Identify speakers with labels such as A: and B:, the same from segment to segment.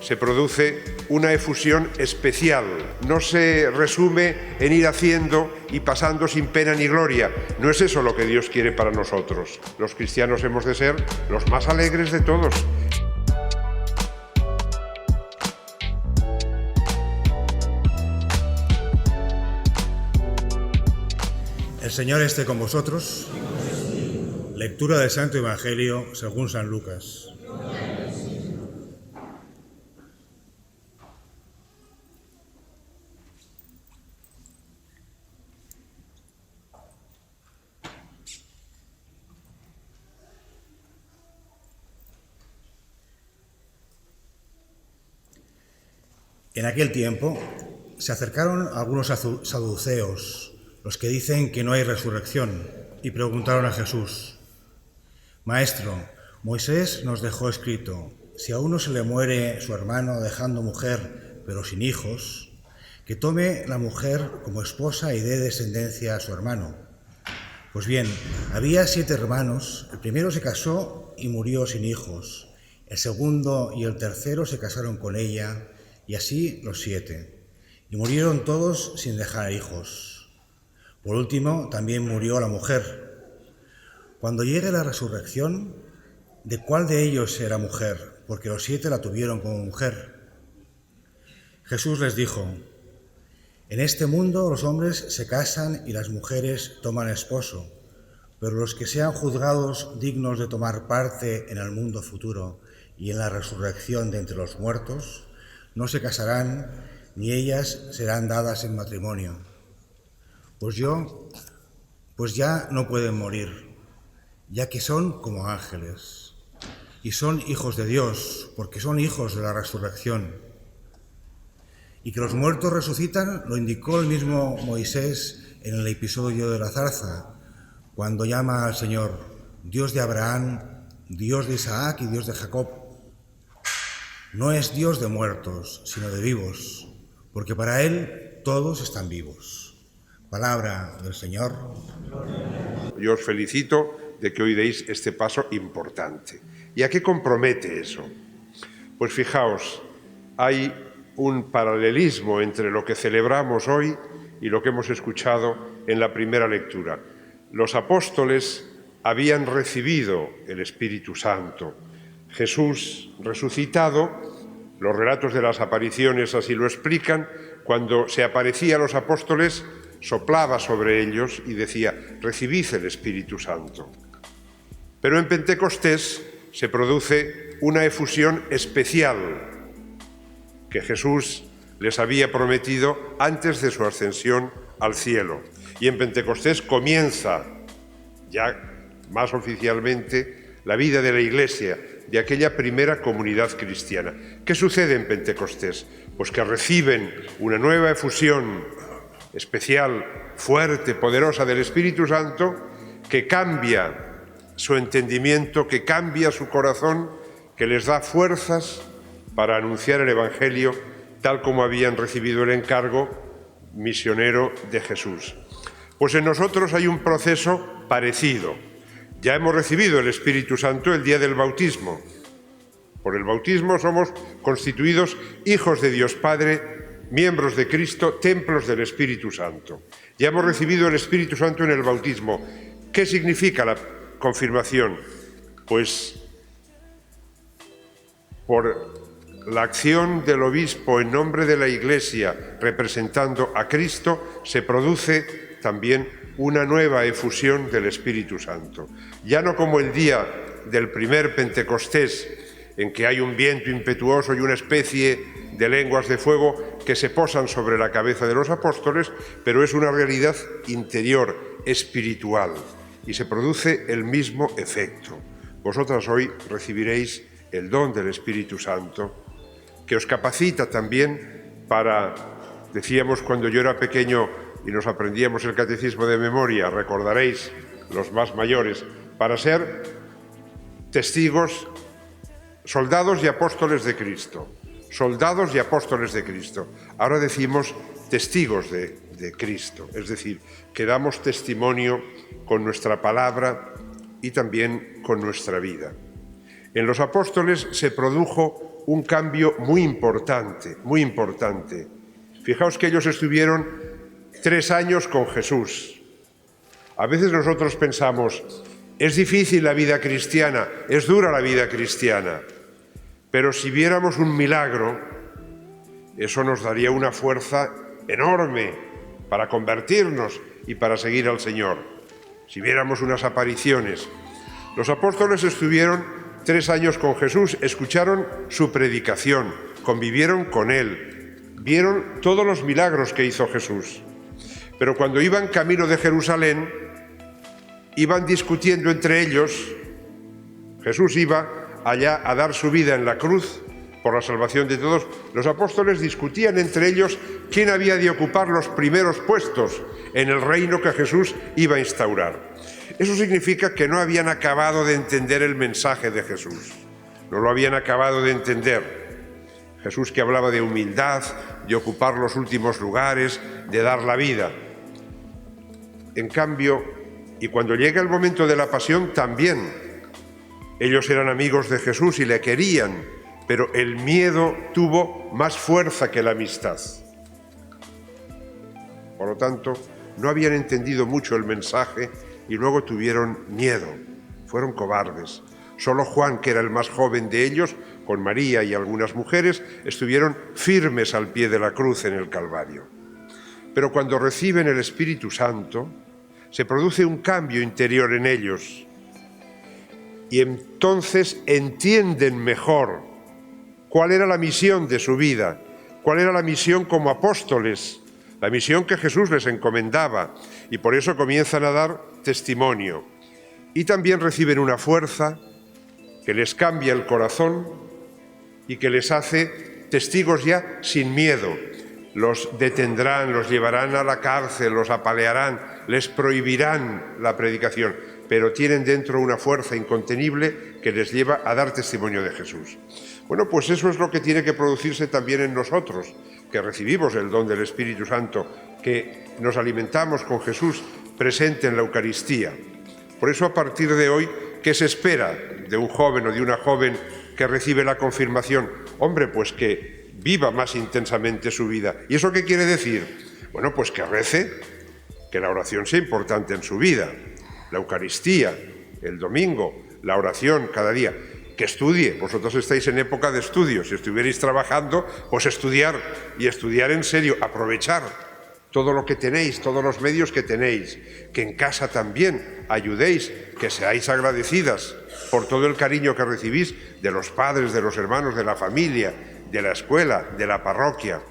A: se produce una efusión especial. No se resume en ir haciendo y pasando sin pena ni gloria. No es eso lo que Dios quiere para nosotros. Los cristianos hemos de ser los más alegres de todos.
B: El Señor esté con vosotros. Lectura del Santo Evangelio según San Lucas. En aquel tiempo se acercaron algunos saduceos, los que dicen que no hay resurrección, y preguntaron a Jesús: Maestro, Moisés nos dejó escrito, si a uno se le muere su hermano dejando mujer, pero sin hijos, que tome la mujer como esposa y dé descendencia a su hermano. Pues bien, había 7 hermanos, el primero se casó y murió sin hijos, el segundo y el tercero se casaron con ella, y así los 7, y murieron todos sin dejar hijos. Por último, también murió la mujer. Cuando llegue la resurrección, ¿de cuál de ellos será mujer? Porque los 7 la tuvieron como mujer. Jesús les dijo: en este mundo los hombres se casan y las mujeres toman esposo, pero los que sean juzgados dignos de tomar parte en el mundo futuro y en la resurrección de entre los muertos, no se casarán, ni ellas serán dadas en matrimonio. Pues ya no pueden morir, ya que son como ángeles, y son hijos de Dios, porque son hijos de la resurrección. Y que los muertos resucitan lo indicó el mismo Moisés en el episodio de la zarza, cuando llama al Señor Dios de Abraham, Dios de Isaac y Dios de Jacob. No es Dios de muertos, sino de vivos, porque para Él todos están vivos. Palabra del Señor.
A: Yo os felicito de que hoy deis este paso importante. ¿Y a qué compromete eso? Pues fijaos, hay un paralelismo entre lo que celebramos hoy y lo que hemos escuchado en la primera lectura. Los apóstoles habían recibido el Espíritu Santo. Jesús resucitado, los relatos de las apariciones así lo explican, cuando se aparecía a los apóstoles, soplaba sobre ellos y decía: recibid el Espíritu Santo. Pero en Pentecostés se produce una efusión especial que Jesús les había prometido antes de su ascensión al cielo. Y en Pentecostés comienza ya más oficialmente la vida de la Iglesia, de aquella primera comunidad cristiana. ¿Qué sucede en Pentecostés? Pues que reciben una nueva efusión especial, fuerte, poderosa del Espíritu Santo, que cambia su entendimiento, que cambia su corazón, que les da fuerzas para anunciar el Evangelio tal como habían recibido el encargo misionero de Jesús. Pues en nosotros hay un proceso parecido. Ya hemos recibido el Espíritu Santo el día del bautismo. Por el bautismo somos constituidos hijos de Dios Padre, miembros de Cristo, templos del Espíritu Santo. Ya hemos recibido el Espíritu Santo en el bautismo. ¿Qué significa la confirmación? Pues por la acción del obispo en nombre de la Iglesia, representando a Cristo, se produce también una nueva efusión del Espíritu Santo. Ya no como el día del primer Pentecostés, en que hay un viento impetuoso y una especie de lenguas de fuego que se posan sobre la cabeza de los apóstoles, pero es una realidad interior, espiritual, y se produce el mismo efecto. Vosotras hoy recibiréis el don del Espíritu Santo, que os capacita también para, decíamos cuando yo era pequeño y nos aprendíamos el catecismo de memoria, recordaréis los más mayores, para ser testigos, soldados y apóstoles de Cristo. Soldados y apóstoles de Cristo. Ahora decimos testigos de Cristo, es decir, que damos testimonio con nuestra palabra y también con nuestra vida. En los apóstoles se produjo un cambio muy importante, muy importante. Fijaos que ellos estuvieron 3 años con Jesús. A veces nosotros pensamos, es difícil la vida cristiana, es dura la vida cristiana, pero si viéramos un milagro, eso nos daría una fuerza enorme para convertirnos y para seguir al Señor. Si viéramos unas apariciones. Los apóstoles estuvieron 3 años con Jesús, escucharon su predicación, convivieron con Él, vieron todos los milagros que hizo Jesús. Pero cuando iban camino de Jerusalén, iban discutiendo entre ellos. Jesús iba allá a dar su vida en la cruz por la salvación de todos. Los apóstoles discutían entre ellos quién había de ocupar los primeros puestos en el reino que Jesús iba a instaurar. Eso significa que no habían acabado de entender el mensaje de Jesús, no lo habían acabado de entender. Jesús que hablaba de humildad, de ocupar los últimos lugares, de dar la vida. En cambio, y cuando llega el momento de la pasión, también ellos eran amigos de Jesús y le querían, pero el miedo tuvo más fuerza que la amistad. Por lo tanto, no habían entendido mucho el mensaje y luego tuvieron miedo, fueron cobardes. Solo Juan, que era el más joven de ellos, con María y algunas mujeres, estuvieron firmes al pie de la cruz en el Calvario. Pero cuando reciben el Espíritu Santo, se produce un cambio interior en ellos y entonces entienden mejor cuál era la misión de su vida, cuál era la misión como apóstoles, la misión que Jesús les encomendaba, y por eso comienzan a dar testimonio. Y también reciben una fuerza que les cambia el corazón y que les hace testigos ya sin miedo. Los detendrán, los llevarán a la cárcel, los apalearán, les prohibirán la predicación, pero tienen dentro una fuerza incontenible que les lleva a dar testimonio de Jesús. Bueno, pues eso es lo que tiene que producirse también en nosotros, que recibimos el don del Espíritu Santo, que nos alimentamos con Jesús presente en la Eucaristía. Por eso, a partir de hoy, ¿qué se espera de un joven o de una joven que recibe la confirmación? Hombre, pues que viva más intensamente su vida. ¿Y eso qué quiere decir? Bueno, pues que rece, que la oración sea importante en su vida, la Eucaristía, el domingo, la oración cada día, que estudie. Vosotros estáis en época de estudio, si estuvierais trabajando, pues estudiar, y estudiar en serio, aprovechar todo lo que tenéis, todos los medios que tenéis, que en casa también ayudéis, que seáis agradecidas por todo el cariño que recibís de los padres, de los hermanos, de la familia, de la escuela, de la parroquia,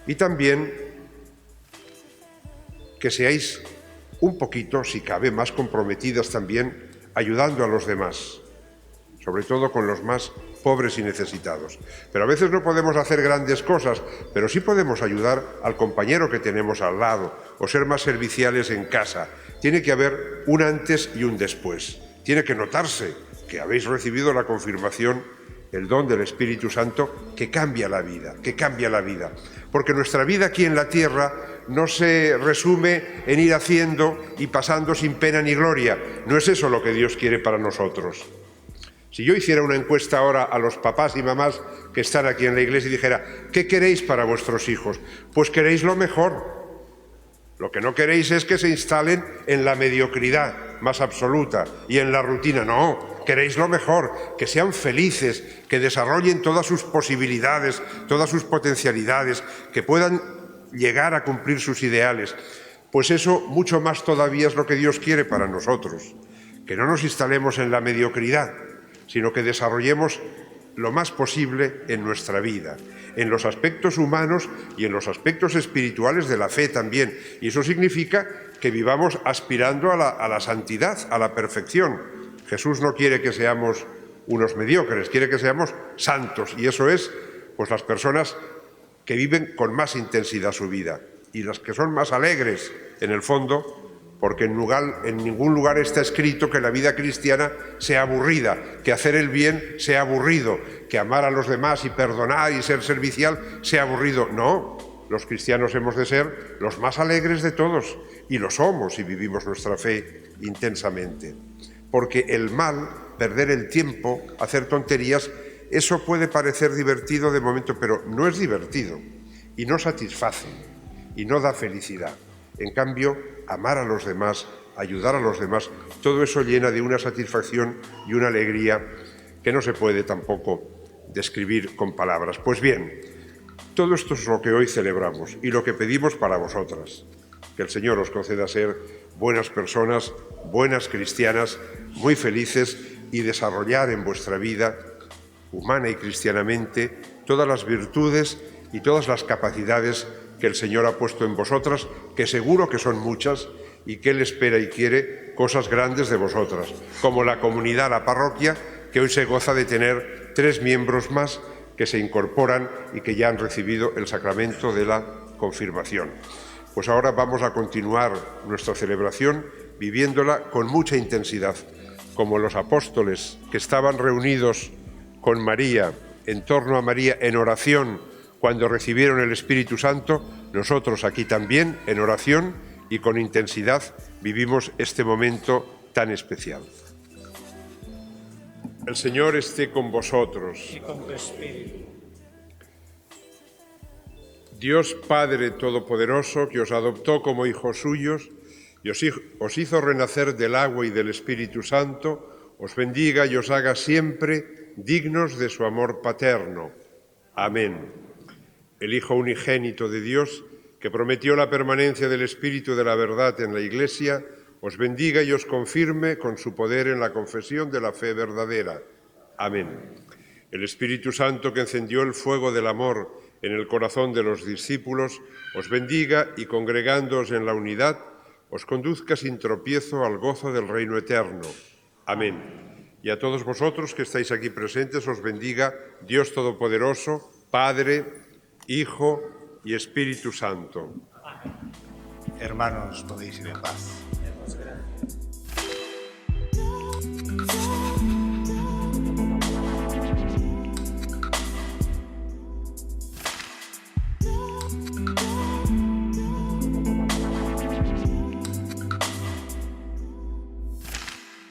A: y también que seáis un poquito, si cabe, más comprometidas también ayudando a los demás, sobre todo con los más pobres y necesitados. Pero a veces no podemos hacer grandes cosas, pero sí podemos ayudar al compañero que tenemos al lado o ser más serviciales en casa. Tiene que haber un antes y un después. Tiene que notarse que habéis recibido la confirmación, el don del Espíritu Santo, que cambia la vida, que cambia la vida. Porque nuestra vida aquí en la tierra no se resume en ir haciendo y pasando sin pena ni gloria. No es eso lo que Dios quiere para nosotros. Si yo hiciera una encuesta ahora a los papás y mamás que están aquí en la iglesia y dijera, ¿qué queréis para vuestros hijos? Pues queréis lo mejor. Lo que no queréis es que se instalen en la mediocridad más absoluta y en la rutina. No, queréis lo mejor, que sean felices, que desarrollen todas sus posibilidades, todas sus potencialidades, que puedan llegar a cumplir sus ideales. Pues eso mucho más todavía es lo que Dios quiere para nosotros. Que no nos instalemos en la mediocridad, sino que desarrollemos lo más posible en nuestra vida, en los aspectos humanos y en los aspectos espirituales de la fe también. Y eso significa que vivamos aspirando a la santidad, a la perfección. Jesús no quiere que seamos unos mediocres, quiere que seamos santos. Y eso es, pues, las personas que viven con más intensidad su vida y las que son más alegres, en el fondo, porque en ningún lugar está escrito que la vida cristiana sea aburrida, que hacer el bien sea aburrido, que amar a los demás y perdonar y ser servicial sea aburrido. No, los cristianos hemos de ser los más alegres de todos, y lo somos si vivimos nuestra fe intensamente. Porque el mal perder el tiempo, a hacer tonterías, eso puede parecer divertido de momento, pero no es divertido y no satisface y no da felicidad. En cambio, amar a los demás, ayudar a los demás, todo eso llena de una satisfacción y una alegría que no se puede tampoco describir con palabras. Pues bien, todo esto es lo que hoy celebramos y lo que pedimos para vosotras. Que el Señor os conceda ser buenas personas, buenas cristianas, muy felices y desarrollar en vuestra vida, humana y cristianamente, todas las virtudes y todas las capacidades que el Señor ha puesto en vosotras, que seguro que son muchas y que Él espera y quiere cosas grandes de vosotras, como la comunidad, la parroquia, que hoy se goza de tener 3 miembros más que se incorporan y que ya han recibido el sacramento de la confirmación. Pues ahora vamos a continuar nuestra celebración viviéndola con mucha intensidad, como los apóstoles que estaban reunidos con María, en torno a María, en oración, cuando recibieron el Espíritu Santo, nosotros aquí también, en oración y con intensidad, vivimos este momento tan especial. El Señor esté con vosotros.
C: Y con tu espíritu.
A: Dios Padre Todopoderoso, que os adoptó como hijos suyos y os hizo renacer del agua y del Espíritu Santo, os bendiga y os haga siempre dignos de su amor paterno. Amén. El Hijo unigénito de Dios, que prometió la permanencia del Espíritu de la verdad en la Iglesia, os bendiga y os confirme con su poder en la confesión de la fe verdadera. Amén. El Espíritu Santo, que encendió el fuego del amor en el corazón de los discípulos, os bendiga y, congregándoos en la unidad, os conduzca sin tropiezo al gozo del reino eterno. Amén. Y a todos vosotros que estáis aquí presentes os bendiga Dios Todopoderoso, Padre, Hijo y Espíritu Santo.
B: Hermanos, podéis ir en paz.